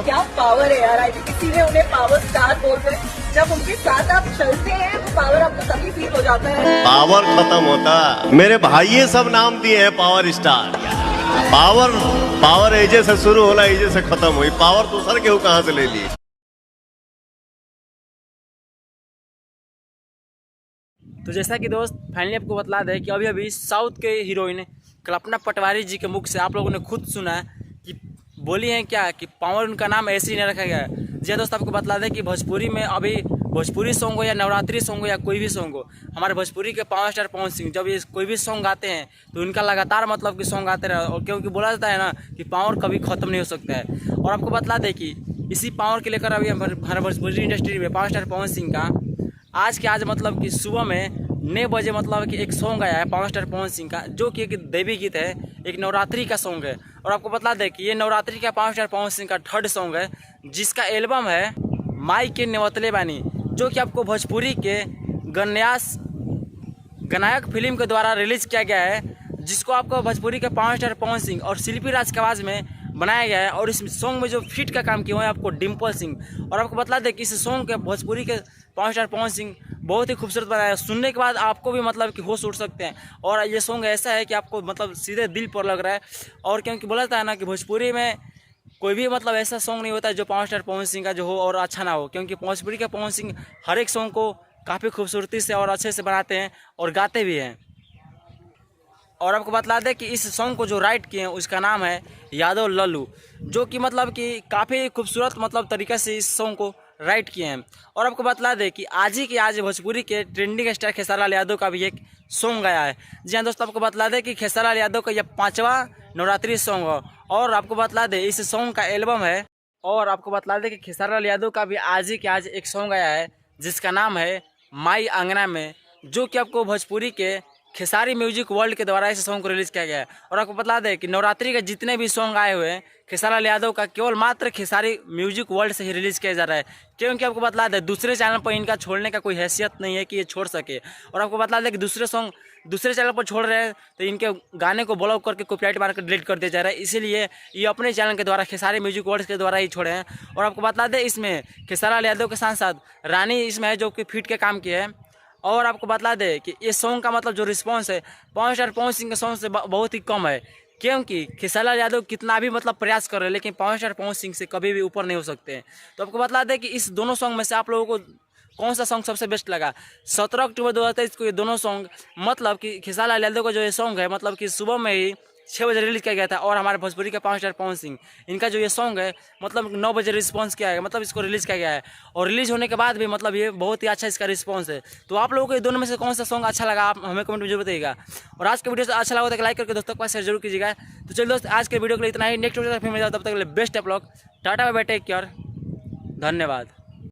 क्या पावर है यार। आई थिंक किसी ने उन्हें पावर स्टार बोलते हैं। जब उनके साथ आप चलते हैं तो पावर आपको तभी फील हो जाता है। पावर खत्म होता, मेरे भाई ये सब नाम दिए हैं पावर स्टार। पावर पावर एजे से शुरू होला, एजे से खत्म हुई। पावर दूसर के कहां से ले ली। तो जैसा कि दोस्त फाइनली आपको बतला दें कि अभी अभी साउथ के हीरोइन कल्पना पटवारी जी के मुख से आप लोगों ने खुद सुना है कि बोली हैं क्या कि पावर उनका नाम ऐसे ही नहीं रखा गया है। जी दोस्त, आपको बतला दें कि भोजपुरी में अभी भोजपुरी सॉन्ग हो या नवरात्रि सॉन्ग हो या कोई भी सॉन्ग हो, हमारे भोजपुरी के पावर स्टार पवन सिंह जब ये कोई भी सॉन्ग गाते हैं तो इनका लगातार मतलब कि सॉन्ग आते रहे। और क्योंकि बोला जाता है ना कि पावर कभी ख़त्म नहीं हो सकता है। और आपको बतला दें कि इसी पावर के लेकर अभी हमारे भोजपुरी इंडस्ट्री में पावर स्टार पवन सिंह का आज के आज मतलब कि सुबह में 9 बजे मतलब कि एक सॉन्ग आया है पावर स्टार पवन सिंह का, जो कि एक देवी गीत है, एक नवरात्रि का सॉन्ग है। और आपको बता दें कि ये नवरात्रि का पावर स्टार पवन सिंह का 3rd सॉन्ग है, जिसका एल्बम है माई के नेवतले बानी, जो कि आपको भोजपुरी के गनायक फिल्म के द्वारा रिलीज किया गया है, जिसको आपको भोजपुरी के पावर स्टार पवन सिंह और शिल्पी राज की आवाज़ में बनाया गया है। और इस सॉन्ग में जो फीट का काम किया हुआ है आपको डिम्पल सिंह। और आपको बता दें कि इस सॉन्ग के भोजपुरी के पावर स्टार पवन सिंह बहुत ही खूबसूरत बनाया है। सुनने के बाद आपको भी मतलब कि होश उड़ सकते हैं। और ये सॉन्ग ऐसा है कि आपको मतलब सीधे दिल पर लग रहा है। और क्योंकि बोला जाता है ना कि भोजपुरी में कोई भी मतलब ऐसा सॉन्ग नहीं होता है जो पावर स्टार पवन सिंह का जो हो और अच्छा ना हो, क्योंकि भोजपुरी के पवन सिंह हर एक सॉन्ग को काफ़ी खूबसूरती से और अच्छे से बनाते हैं और गाते भी हैं। और आपको बतला दें कि इस सॉन्ग को जो राइट किए हैं उसका नाम है यादव लल्लू, जो कि मतलब कि काफ़ी खूबसूरत मतलब तरीके से इस सॉन्ग को राइट किए हैं। और आपको बतला दें कि आज ही के आज भोजपुरी के ट्रेंडिंग स्टार खेसारी लाल यादव का भी एक सॉन्ग आया है। जी हाँ दोस्तों, आपको बतला दें कि खेसारी लाल यादव का यह 5वां नवरात्रि सॉन्ग है। और आपको बतला दें इस सॉन्ग का एल्बम है। और आपको बतला दें कि खेसारी लाल यादव का भी आज ही के आज एक सॉन्ग आया है, जिसका नाम है माई आंगना में, जो कि आपको भोजपुरी के खेसारी म्यूजिक वर्ल्ड के द्वारा इस सॉन्ग को रिलीज़ किया गया है। और आपको बता दें कि नवरात्रि के जितने भी सॉन्ग आए हुए हैं खेसारी लाल यादव का केवल मात्र खेसारी म्यूजिक वर्ल्ड से ही रिलीज़ किया जा रहा है, क्योंकि आपको बता दें दूसरे चैनल पर इनका छोड़ने का कोई हैसियत नहीं है कि ये छोड़ सके। और आपको बता दें कि दूसरे सॉन्ग दूसरे चैनल पर छोड़ रहे हैं तो इनके गाने को ब्लॉक करके कॉपीराइट मार कर डिलीट कर दिया जा रहा है, इसीलिए ये अपने चैनल के द्वारा खेसारी म्यूजिक वर्ल्ड के द्वारा ही छोड़े हैं। और आपको बता दें इसमें खेसारी लाल यादव के साथ साथ रानी इसमें है, जो कि फीट के काम किए हैं। और आपको बता दें कि ये सॉन्ग का मतलब जो रिस्पांस है पावर स्टार पवन सिंह के सॉन्ग से बहुत ही कम है, क्योंकि खेसारी लाल यादव कितना भी मतलब प्रयास कर रहे हैं लेकिन पावर स्टार पवन सिंह से कभी भी ऊपर नहीं हो सकते हैं। तो आपको बता दें कि इस दोनों सॉन्ग में से आप लोगों को कौन सा सॉन्ग सबसे बेस्ट लगा। 17 अक्टूबर 2023 को ये दोनों सॉन्ग मतलब कि खेसारी लाल यादव का जो ये सॉन्ग है मतलब कि सुबह में ही 6 बजे रिलीज किया गया था। और हमारे भोजपुरी के पावर स्टार पवन सिंह इनका जो ये सॉन्ग है मतलब 9 बजे रिस्पांस किया गया, मतलब इसको रिलीज़ किया गया है। और रिलीज होने के बाद भी मतलब ये बहुत ही अच्छा इसका रिस्पांस है। तो आप लोगों को ये दोनों में से कौन सा सॉन्ग अच्छा लगा आप हमें कमेंट में जरूर बताइएगा। और आज के वीडियो से अच्छा लगा तो लाइक करके दोस्तों के पास शेयर जरूर कीजिएगा। तो चलिए दोस्त, आज के वीडियो के लिए इतना ही। नेक्स्ट वीडियो फिर मिल जाए, तब तक के लिए best of luck, tata bye bye, take care, धन्यवाद।